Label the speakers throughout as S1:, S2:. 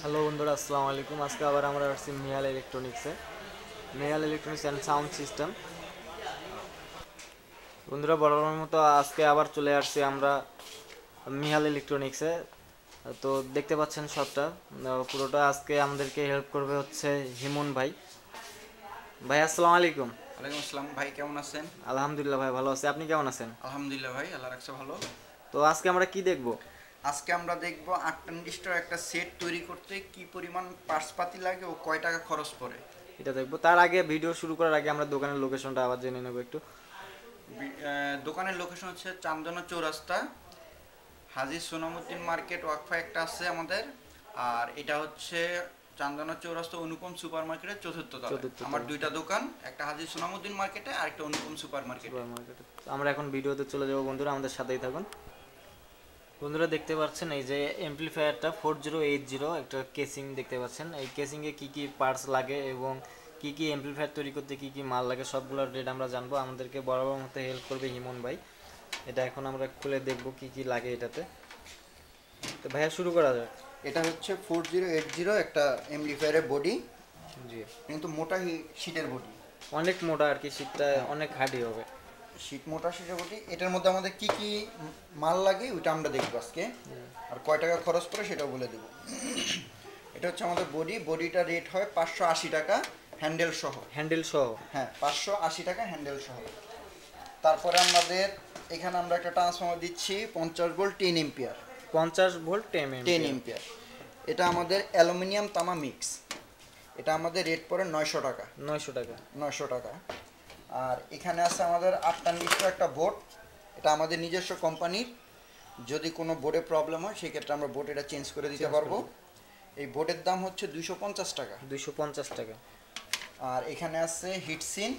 S1: Hello বন্ধুরা, আসসালামু আলাইকুম। আজকে আবার আমরা আসছি মিয়াল ইলেকট্রনিক্সে, মিয়াল ইলেকট্রনিক্স অ্যান্ড সাউন্ড সিস্টেম। বন্ধুরা, বরাবরের মতো আজকে আবার চলে আসছি আমরা মিয়াল ইলেকট্রনিক্সে। তো দেখতে পাচ্ছেন সবটা পুরোটা আজকে আমাদেরকে হেল্প করবে হচ্ছে হিমন ভাই। ভাই আসসালামু আলাইকুম।
S2: ওয়ালাইকুম আসসালাম ভাই, কেমন আছেন?
S1: আলহামদুলিল্লাহ ভাই, ভালো আছি। আপনি কেমন আছেন?
S2: আলহামদুলিল্লাহ ভাই, আল্লাহ রাখছে ভালো।
S1: তো আজকে আমরা কি দেখব?
S2: আজকে আমরা দেখব 8 ট্রানজিস্টর একটা সেট তৈরি করতে কি পরিমাণ পার্টস পাতি লাগে ও কয় টাকা খরচ পড়ে
S1: এটা দেখব। তার আগে, ভিডিও শুরু করার আগে আমরা দোকানের লোকেশনটা আবার জেনে নেব একটু।
S2: দোকানের লোকেশন হচ্ছে চান্দনা চৌরাস্তা, হাজী সোনামুদ্দিন মার্কেট ওয়াকফা একটা আছে আমাদের। আর এটা হচ্ছে চান্দনা চৌরাস্তা অনুপম সুপার মার্কেটের চতুর্থ তলায়
S1: চতুর্থ
S2: আমার
S1: তলায়।
S2: দুইটা দোকান, একটা হাজী সোনামুদ্দিন মার্কেটে আর একটা অনুপম সুপার মার্কেটে।
S1: সুপার মার্কেটে। আমরা এখন ভিডিওতে চলে যাব বন্ধুরা, আমাদের সাথেই থাকুন। বন্ধুরা দেখতে পাচ্ছেন এই যে এমপ্লিফায়ারটা 4080 একটা কেসিং দেখতে পাচ্ছেন। এই কেসিংয়ে কি কি পার্টস লাগে এবং কি কি এমপ্লিফায়ার তৈরি করতে কি কি মাল লাগে সবগুলোর রেট আমরা জানবো। আমাদেরকে বরাবর মতো হেল্প করবে হিমন ভাই। এটা এখন আমরা খুলে দেখব কি কি লাগে এটাতে। তো ভাইয়া শুরু করা যাক।
S2: এটা হচ্ছে 4080 একটা এমপ্লিফায়ারের বডি,
S1: জি।
S2: কিন্তু মোটা শীটের বডি।
S1: অনেক মোটা আর কি, শীটটা
S2: হ্যাঁ,
S1: অনেক হার্ডি হবে।
S2: শীত মোটা শীতের বডি। এটার মধ্যে আমাদের কি কি মাল লাগে ওইটা আমরা দেখবো আজকে, আর কয় টাকা খরচ পড়ে সেটাও বলে দেবো। এটা হচ্ছে আমাদের বডিটা রেট হয় 580 টাকা হ্যান্ডেল সহ।
S1: হ্যান্ডেল সহ।
S2: হ্যাঁ, 580 টাকা হ্যান্ডেল সহ। তারপরে আমাদের এখানে আমরা একটা ট্রান্সফর্মার দিচ্ছি 50 ভোল্ট 10 এম্পিয়ার।
S1: 50 volt
S2: 10 ampere. এটা আমাদের অ্যালুমিনিয়াম তামা মিক্স। এটা আমাদের রেট পড়ে 900 টাকা।
S1: 900 টাকা।
S2: 900 টাকা। আর এখানে আছে আমাদের 8 ট্রানজিস্টর একটা বোর্ড। এটা আমাদের নিজস্ব কোম্পানির। যদি কোনো বোর্ডে প্রবলেম হয় সেক্ষেত্রে আমরা বোর্ড এটা চেঞ্জ করে দিতে পারবো। এই বোর্ডের দাম হচ্ছে 250 টাকা।
S1: 250 টাকা।
S2: আর এখানে আছে হিটসিন।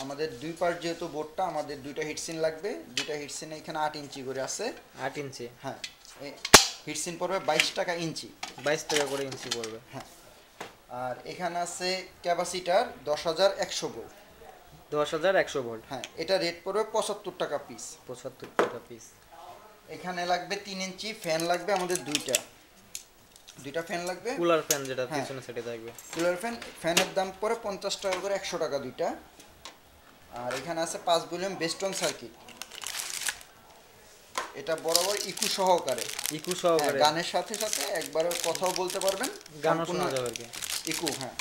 S2: আমাদের দুই পার্ট যেহেতু বোর্ডটা, আমাদের দুইটা হিটসিন লাগবে। দুইটা হিটসিনে এখানে 8 ইঞ্চি করে আছে।
S1: 8 ইঞ্চি।
S2: হ্যাঁ, হিটসিন পড়বে 22 টাকা ইঞ্চি।
S1: 22 টাকা করে ইঞ্চি পড়বে।
S2: হ্যাঁ। আর এখানে আছে ক্যাপাসিটার 10100 ভোল্ট।
S1: 10100 ভোল্ট।
S2: হ্যাঁ, এটা রেট পড়বে 75 টাকা পিস।
S1: 75 টাকা পিস।
S2: এখানে লাগবে 3 ইঞ্চি ফ্যান লাগবে আমাদের দুইটা ফ্যান লাগবে।
S1: কুলার ফ্যান যেটা
S2: হ্যাঁ,
S1: পিছনে সেটে থাকবে।
S2: কুলার ফ্যানের দাম পড়ে 50 টাকা করে, 100 টাকা দুইটা। আর এখানে আছে 5 ভলিউম বেস্টন সার্কিট। এটা বরাবর ইকু সহকারে।
S1: ইকু সহকারে।
S2: গানের সাথে সাথে একবারে কথাও বলতে পারবেন,
S1: গানও শোনা যাবে আর কি।
S2: ইকু। হ্যাঁ,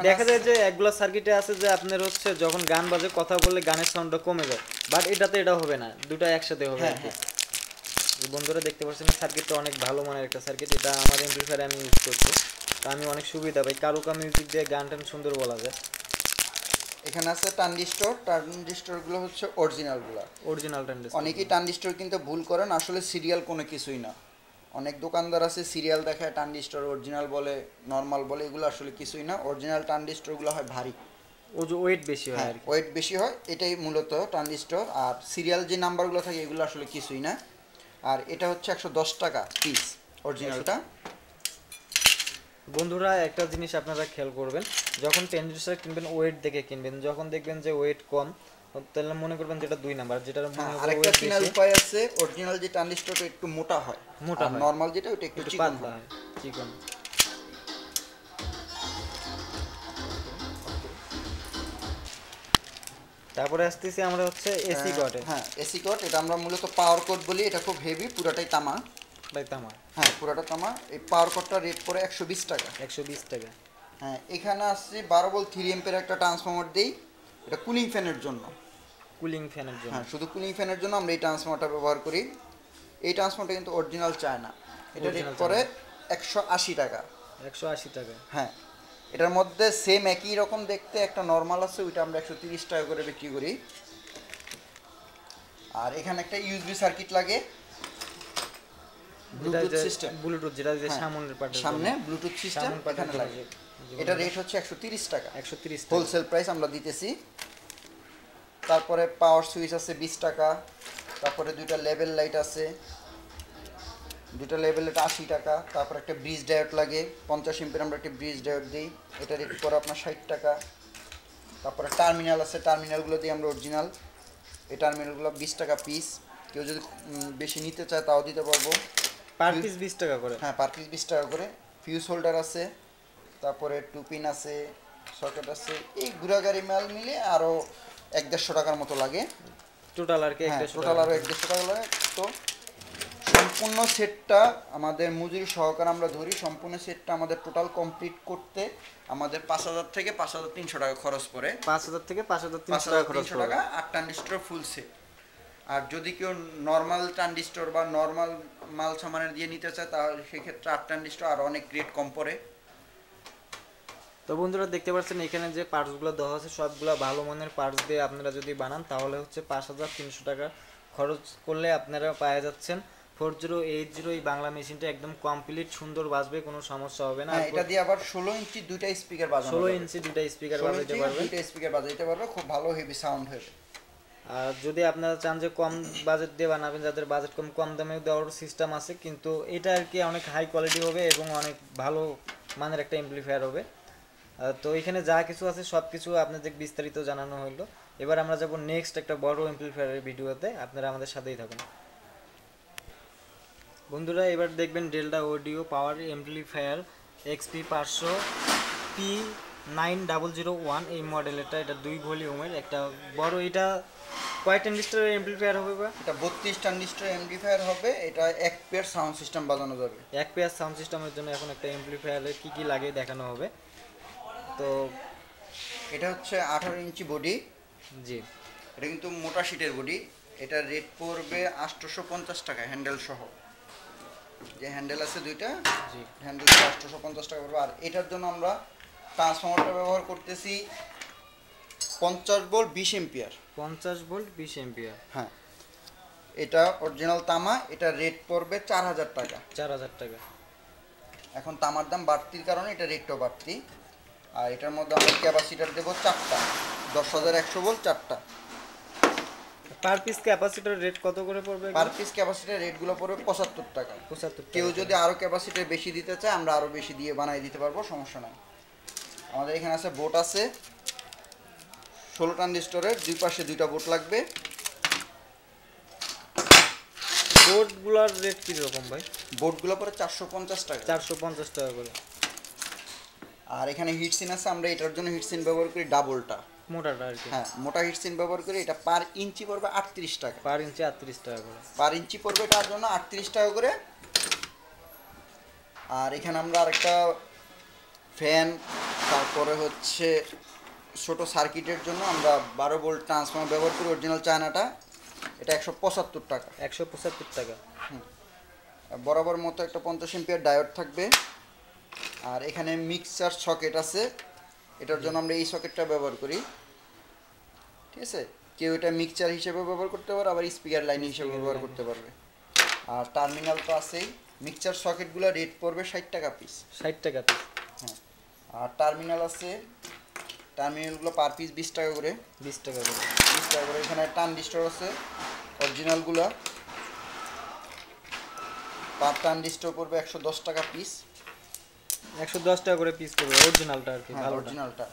S1: দেখা যায় যে একগুলা সার্কিটে আছে যে আপনার হচ্ছে যখন গান বাজে কথা বললে গানের সাউন্ডটা কমে যায়, বাট এটাতে এটা হবে না, দুটো একসাথে হবে আর কি। বন্ধুরা দেখতে পাচ্ছেন সার্কিটটা অনেক ভালো মানের একটা সার্কিট। এটা আমার এমপ্লিফায়ারে আমি ইউজ করছি, তো আমি অনেক সুবিধা পাই। কারুকা মিউজিক দিয়ে গান টান সুন্দর বলা যায়।
S2: এখানে আছে ট্রানজিস্টরগুলো হচ্ছে অরিজিনালগুলো।
S1: Original transistor.
S2: অনেকেই ট্রানজিস্টর কিনতে ভুল করেন, আসলে সিরিয়াল কোনো কিছুই না। অনেক দোকানদার আছে সিরিয়াল দেখায় ট্রানজিস্টর অরিজিনাল বলে, নর্মাল বলে, এগুলো আসলে কিছুই না। অরিজিনাল ট্রানজিস্টরগুলো হয় ভারী,
S1: ওয়েট বেশি হয় আর কি।
S2: ওয়েট বেশি হয়, এটাই মূলত ট্রানজিস্টর। আর সিরিয়াল যে নাম্বারগুলো থাকে এগুলো আসলে কিছুই না। আর এটা হচ্ছে 110 টাকা পিস অরিজিনালটা।
S1: বন্ধুরা একটা জিনিস আপনারা খেয়াল করবেন, যখন ট্রানজিস্টর কিনবেন ওয়েট দেখে কিনবেন। যখন দেখবেন যে ওয়েট কম, তাহলে মনে করবেন যেটা 2 নাম্বার, যেটা মনে হবে
S2: আরেকটা
S1: ওয়েট
S2: কেনার
S1: বেশি।
S2: উপায় আছে, অরিজিনাল যে ট্রানজিস্টরটা একটু মোটা হয়,
S1: মোটা
S2: আর
S1: হয়।
S2: নরমাল যেটা ওটা একটু চিকন
S1: পাতলা
S2: হয়।
S1: হয়, চিকন। তারপরে আসতেছি আমরা হচ্ছে এসি কটে।
S2: হ্যাঁ, এসি কট। এটা আমরা মূলত পাওয়ার কট বলি। এটা খুব হেভি, পুরাটাই তামা।
S1: তামা।
S2: হ্যাঁ, পুরাটা তামা। এই পাওয়ার কটটা রেট পড়ে 120 টাকা।
S1: 120 টাকা।
S2: হ্যাঁ, এখানে আসছে 12 ভোল্ট 3 এম্পের একটা ট্রান্সফর্মার দেই। এটা কুলিং ফ্যানের জন্য।
S1: কুলিং ফ্যানের জন্য।
S2: হ্যাঁ, শুধু কুলিং ফ্যানের জন্য আমরা এই ট্রান্সফর্মারটা ব্যবহার করি। এই ট্রান্সফর্মারটা কিন্তু অরিজিনাল চায় না। এটা রেট পড়ে 180 টাকা।
S1: 180 টাকা।
S2: হ্যাঁ, এটার মধ্যে সেম একই রকম দেখতে একটা নর্মাল আছে, ওইটা আমরা 130 টাকা করে বিক্রি করি। আর এখানে একটা ইউএসবি সার্কিট লাগে, ব্লুটুথ সিস্টেম।
S1: ব্লুটুথ যেটা যে সামনের পার্টে,
S2: সামনে ব্লুটুথ সিস্টেম এখানে লাগে। এটা রেট হচ্ছে 130 টাকা।
S1: 130 টাকা
S2: হোলসেল প্রাইস আমরা দিতেছি। তারপরে পাওয়ার সুইচ আছে 20 টাকা। তারপরে দুইটা লেভেল লাইট আছে, দুইটা লেভেল লাইট 80 টাকা। তারপর একটা ব্রিজ ডায়োড লাগে 50 এম্পিয়ার, আমরা একটা ব্রিজ ডায়োড দিই। এটা রেট করে আপনার 60 টাকা। তারপরে টার্মিনাল আছে, টার্মিনালগুলো দিই আমরা অরিজিনাল। এই টার্মিনালগুলো 20 টাকা পিস। কেউ যদি বেশি নিতে চায় তাও দিতে পারবো।
S1: পার পিস 20 টাকা করে।
S2: হ্যাঁ, পার পিস 20 টাকা করে। ফিউজ হোল্ডার আছে, তারপরে টুপিন আছে, সকেট আছে, এই ঘুরাগাড়ি মাল মিলে আরও 1-150 টাকার মতো লাগে
S1: টোটাল আর কি।
S2: হ্যাঁ,
S1: 150
S2: টোটাল আরও 1-150 টাকা লাগে। তো সম্পূর্ণ সেটটা আমাদের মজুরি সহকারে আমরা ধরি, সম্পূর্ণ সেটটা আমাদের টোটাল কমপ্লিট করতে আমাদের 5,000 থেকে 5,300 টাকা খরচ পড়ে।
S1: 5,000 থেকে 5,300 টাকা খরচ
S2: 5,300
S1: পড়বে।
S2: টাকা 8 ট্রানজিস্টর ফুল সেট। আর যদি কেউ নর্মাল ট্রানজিস্টর বা নর্মাল মাল সামানের দিয়ে নিতে চায় তাহলে সেক্ষেত্রে 8 ট্রানজিস্টর আর অনেক রেট কম পড়ে।
S1: তো বন্ধুরা দেখতে পাচ্ছেন এখানে যে পার্টসগুলো দেওয়া আছে সবগুলো ভালো মানের পার্টস দিয়ে আপনারা যদি বানান তাহলে হচ্ছে 5,300 টাকা খরচ করলে আপনারা পেয়ে যাচ্ছেন 4080 এই বাংলা মেশিনটা একদম কমপ্লিট সুন্দর বাজবে, কোনো সমস্যা হবে না।
S2: হ্যাঁ, এটা দিয়ে আবার 16 ইঞ্চি দুইটা স্পিকার বাজানো
S1: 16
S2: যাবে।
S1: ইঞ্চি দুইটা স্পিকার
S2: 16
S1: বাজাতে
S2: ইঞ্চি
S1: পারবেন।
S2: দুইটা স্পিকার বাজাইতে পারবে, খুব ভালো হেভি সাউন্ড হবে।
S1: আর যদি আপনারা চান যে কম বাজেট দিয়ে বানাবেন, যাদের বাজেট কম, কম দামেও দেওয়ার সিস্টেম আছে, কিন্তু এটা আর কি অনেক হাই কোয়ালিটি হবে এবং অনেক ভালো মানের একটা এমপ্লিফায়ার হবে। তো এখানে যা কিছু আছে সব কিছু আপনাদের বিস্তারিত জানানো হলো। এবার আমরা যাব নেক্সট একটা বড় এমপ্লিফায়ারের ভিডিওতে, আপনারা আমাদের সাথেই থাকুন। বন্ধুরা এবার দেখবেন ডেল্টা অডিও পাওয়ার এমপ্লিফায়ার XP 500 P9001 এই মডেলেরটা। এটা 2 ভলিউমের একটা বড়। এটা কয় ট্রানজিস্টরের এমপ্লিফায়ার হবে বা?
S2: এটা 32 ট্রানজিস্টর এমপ্লিফায়ার হবে। এটা এক পেয়ার সাউন্ড সিস্টেম বাজানো যাবে।
S1: এক পেয়ার সাউন্ড সিস্টেমের জন্য এখন একটা এমপ্লিফায়ারে কি কি লাগে দেখানো হবে। তো
S2: এটা হচ্ছে 18 ইঞ্চি বডি।
S1: জি,
S2: এটা কিন্তু মোটা শিটের বডি। এটা রেট পড়বে 850 টাকা হ্যান্ডেল সহ। যে হ্যান্ডেল আছে দুইটা,
S1: জি,
S2: হ্যান্ডেল 850 টাকা পড়বে। আর এটার জন্য আমরা ট্রান্সফর্মারটা ব্যবহার করতেছি 50 ভোল্ট 20 এম্পিয়ার।
S1: 50 volt 20 ampere.
S2: হ্যাঁ, এটা অরিজিনাল তামা। এটা রেট পড়বে 4,000 টাকা।
S1: 4,000 টাকা।
S2: এখন তামার দাম বাড়তির কারণে এটা রেটটাও বাড়তি। আর এটার মধ্যে আমরা ক্যাপাসিটার দেবো 4টা, 10,100 ভোল্ট 4টা।
S1: পার পিস ক্যাপাসিটর রেট কত করে পড়বে?
S2: পার পিস ক্যাপাসিটার রেটগুলো পড়বে 75 টাকা।
S1: 75
S2: কেউ
S1: টাকা।
S2: যদি আরও ক্যাপাসিটার বেশি দিতে চায় আমরা আরও বেশি দিয়ে বানিয়ে দিতে পারবো, সমস্যা নাই। আমাদের এখানে আছে বোট আছে 16 ট্রানজিস্টরের, দুই পাশে দুইটা বোট লাগবে।
S1: বোর্ডগুলোর রেট কি রকম ভাই?
S2: বোটগুলো পরে 450 টাকা।
S1: 450 টাকা করে।
S2: আর এখানে হিটসিন আছে, আমরা এটার জন্য হিটসিন ব্যবহার করি ডাবলটা।
S1: মোটাটা আর কি।
S2: হ্যাঁ, মোটা হিটসিন ব্যবহার করি। এটা পার ইঞ্চি পড়বে 38 টাকা।
S1: পার ইঞ্চি 38 টাকা করে।
S2: পার ইঞ্চি পড়বে এটার জন্য 38 টাকা করে। আর এখানে আমরা আরেকটা ফ্যান, তারপরে হচ্ছে ছোট সার্কিটের জন্য আমরা 12 ভোল্ট ট্রান্সফর্মার ব্যবহার করি, অরিজিনাল চায়নাটা। এটা 175 টাকা।
S1: 175 টাকা।
S2: আর বরাবর মতো একটা 50 এম্পিয়ার ডায়োড থাকবে। আর এখানে মিক্সার সকেট আছে, এটার জন্য আমরা এই সকেটটা ব্যবহার করি। ঠিক আছে, কেউ এটা মিক্সচার হিসেবে ব্যবহার করতে পারে, আবার স্পিকার লাইন হিসেবে ব্যবহার করতে পারবে। আর টার্মিনাল তো আছেই। মিক্সচার সকেটগুলো রেট পড়বে 60 টাকা পিস।
S1: 60 টাকা পিস।
S2: হ্যাঁ, আর টার্মিনাল আছে, টার্মিনালগুলো পার পিস 20 টাকা করে।
S1: 20 টাকা করে।
S2: 20 টাকা করে। এখানে ট্রানজিস্টর আছে অরিজিনালগুলো, পার ট্রানজিস্টর পড়বে 110 টাকা পিস।
S1: 110 টাকা করে পিস পড়বে অরিজিনালটা আর কি,
S2: হ্যাঁ,
S1: ভালোটা।
S2: অরিজিনালটা।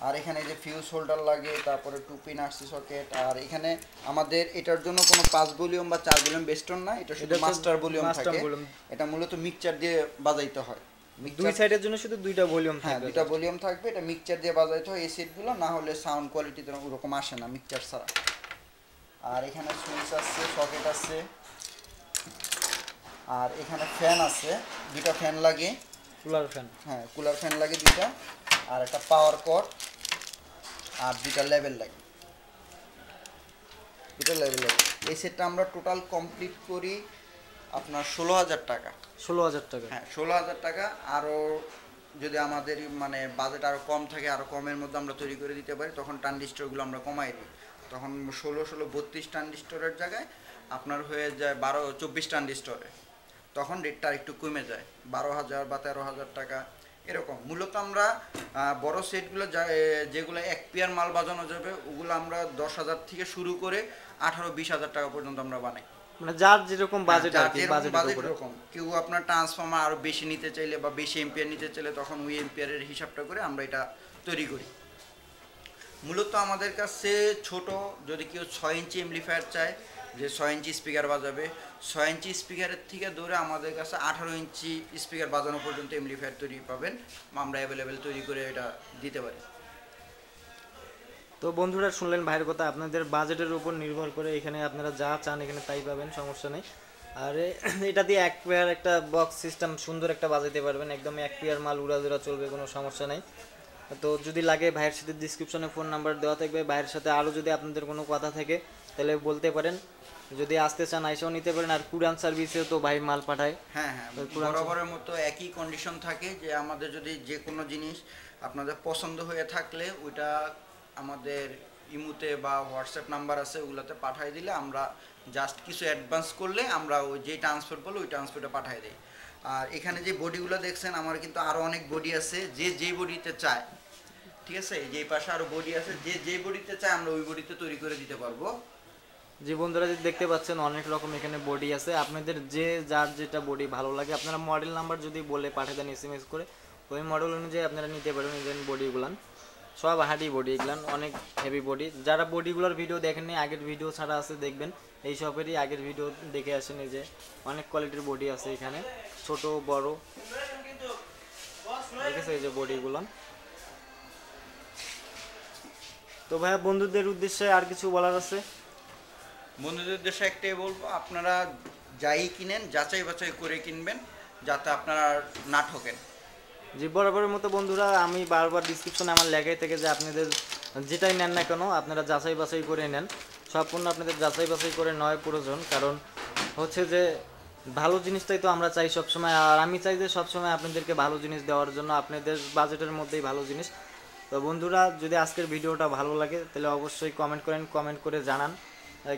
S2: আর এখানে যে ফিউজ হোল্ডার লাগে, তারপরে টুপিন আরসি সকেট। আর এখানে আমাদের এটার জন্য কোনো 5 ভলিউম বা 4 ভলিউম বেস্টন না, এটা শুধু মাস্টার ভলিউম থাকে। এটা মূলত মিক্সচার দিয়ে বাজাইতে হয়।
S1: দুই সাইডের জন্য শুধু দুইটা ভলিউম
S2: হ্যাঁ,
S1: থাকবে।
S2: দুইটা ভলিউম থাকবে। এটা মিক্সচার দিয়ে বাজাইতে হয় এই সেটগুলো, না হলে সাউন্ড কোয়ালিটি তো ওরকম আসে না মিক্সচার ছাড়া। আর এখানে সুইচ আছে, সকেট আছে। আর এখানে ফ্যান আছে, দুইটা ফ্যান লাগে।
S1: Cooler fan.
S2: হ্যাঁ, কুলার ফ্যান লাগে দুইটা। আর একটা পাওয়ার কর্ড আর দুইটা লেভেল লাগে। দুটো লেভেল লাগে। এই সেটটা আমরা টোটাল কমপ্লিট করি আপনার 16,000 টাকা।
S1: 16,000 টাকা।
S2: হ্যাঁ, 16,000 টাকা। আরও যদি আমাদের মানে বাজেট আরও কম থাকে, আরও কমের মধ্যে আমরা তৈরি করে দিতে পারি, তখন ট্রানজিস্টরগুলো আমরা কমাই দিই। তখন 16 ট্রানজিস্টরের জায়গায় আপনার হয়ে যায় 24 ট্রানজিস্টরে। তখন রেটটা একটু কমে যায়, 12,000 বা 13,000 টাকা এরকম। মূলত আমরা বড় সেটগুলো যেগুলো এক পেয়ার মাল বাজানো যাবে ওগুলো আমরা 10,000 থেকে শুরু করে 18-20,000 টাকা পর্যন্ত আমরা বানাই।
S1: মানে যার যেরকম বাজেট আর কি,
S2: বাজেট
S1: বাজেটের উপরে।
S2: এরকম। কেউ আপনার ট্রান্সফর্মার আরও বেশি নিতে চাইলে বা বেশি এম্পিয়ার নিতে চাইলে তখন ওই এম্পিয়ারের হিসাবটা করে আমরা এটা তৈরি করি। মূলত আমাদের কাছে ছোট, যদি কেউ 6 ইঞ্চি এমপ্লিফায়ার চায় যে 6 ইঞ্চি স্পিকার বাজাবে, 6 ইঞ্চি স্পিকারের থেকে ধরে আমাদের কাছে 18 ইঞ্চি স্পিকার বাজানো পর্যন্ত এমপ্লিফায়ার তৈরি পাবেন, আমরা অ্যাভেলেবেল তৈরি করে এটা দিতে পারি।
S1: তো বন্ধুরা শুনলেন ভাইয়ের কথা, আপনাদের বাজেটের উপর নির্ভর করে এখানে আপনারা যা চান এখানে তাই পাবেন, সমস্যা নেই। আর এটা দিয়ে এক পেয়ার একটা বক্স সিস্টেম সুন্দর একটা বাজাতে পারবেন, একদম এক পেয়ার মাল উড়াধুরা চলবে, কোনো সমস্যা নেই। তো যদি লাগে ভাইয়ের সাথে ডিসক্রিপশনে ফোন নাম্বার দেওয়া থাকবে, ভাইয়ের সাথে আরও যদি আপনাদের কোনো কথা থাকে তাহলে বলতে পারেন, যদি আসতে চান আইসাও নিতে পারেন। আর কুরিয়ার সার্ভিসেও তো ভাই মাল পাঠায়।
S2: হ্যাঁ হ্যাঁ, বরাবরের মতো একই কন্ডিশন থাকে যে আমাদের যদি যে কোনো জিনিস আপনাদের পছন্দ হয়ে থাকলে ওইটা আমাদের ইমুতে বা হোয়াটসঅ্যাপ নাম্বার আছে ওগুলোতে পাঠিয়ে দিলে আমরা জাস্ট কিছু অ্যাডভান্স করলে আমরা ওই যে ট্রান্সফার বলে ওই ট্রান্সফারটা পাঠিয়ে দিই। আর এখানে যে বডিগুলো দেখছেন আমার কিন্তু আরও অনেক বডি আছে, যে যেই বডিতে চায়, ঠিক আছে, যেই পাশে আরও বডি আছে, যে যেই বডিতে চায় আমরা ওই বডিতে তৈরি করে দিতে পারবো।
S1: যে বন্ধুরা যে দেখতে পাচ্ছেন অনেক রকম এখানে বডি আছে, আপনাদের যে যার যেটা বডি ভালো লাগে আপনারা মডেল নাম্বার যদি বলে পাঠিয়ে দেন SMS করে, ওই মডেল অনুযায়ী আপনারা নিতে পারবেন। এই বডিগুলান সব হার্ডি বডি, এগুলান অনেক হেভি বডি। যারা বডিগুলোর ভিডিও দেখেননি, আগের ভিডিও ছাড়া আছে দেখবেন, এই সবেরই আগের ভিডিও দেখে আসেন। এই যে অনেক কোয়ালিটির বডি আছে এখানে, ছোট বড়, ঠিক আছে, এই যে বডিগুলো। তো ভাইয়া বন্ধুদের উদ্দেশ্যে আর কিছু বলার আছে?
S2: বন্ধুদের উদ্দেশ্যে একটাই বলবো, আপনারা যাই কিনেন যাচাই বাছাই করে কিনবেন, যাতে আপনারা না ঠকেন।
S1: যে বরাবরের মতো বন্ধুরা, আমি বারবার ডিসক্রিপশনে আমার লেখাই থেকে যে আপনাদের যেটাই নেন না কেন আপনারা যাচাই বাছাই করে নেন, সম্পূর্ণ আপনাদের যাচাই বাছাই করে নেওয়ার প্রয়োজন। কারণ হচ্ছে যে ভালো জিনিসটাই তো আমরা চাই সবসময়, আর আমি চাই যে সবসময় আপনাদেরকে ভালো জিনিস দেওয়ার জন্য, আপনাদের বাজেটের মধ্যেই ভালো জিনিস। তো বন্ধুরা যদি আজকের ভিডিওটা ভালো লাগে তাহলে অবশ্যই কমেন্ট করেন, কমেন্ট করে জানান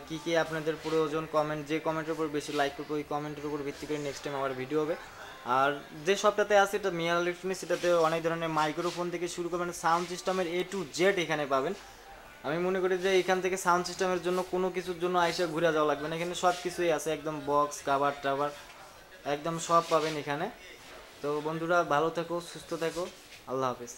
S1: কী কী আপনাদের প্রয়োজন। কমেন্ট, যে কমেন্টের উপর বেশি লাইক করবে ওই কমেন্টের উপর ভিত্তি করে নেক্সট টাইম আমার ভিডিও হবে। আর যে শপটাতে আছে এটা মিয়ার ইলেকট্রনিক্স, এটাতে অনেক ধরনের মাইক্রোফোন থেকে শুরু করবেন সাউন্ড সিস্টেমের A to Z এখানে পাবেন। আমি মনে করি যে এখান থেকে সাউন্ড সিস্টেমের জন্য কোনো কিছুর জন্য আইসা ঘুরে যাওয়া লাগবে না, এখানে সব কিছুই আছে, একদম বক্স কাভার টাভার একদম সব পাবেন এখানে। তো বন্ধুরা ভালো থেকো, সুস্থ থেকো, আল্লাহ হাফেজ।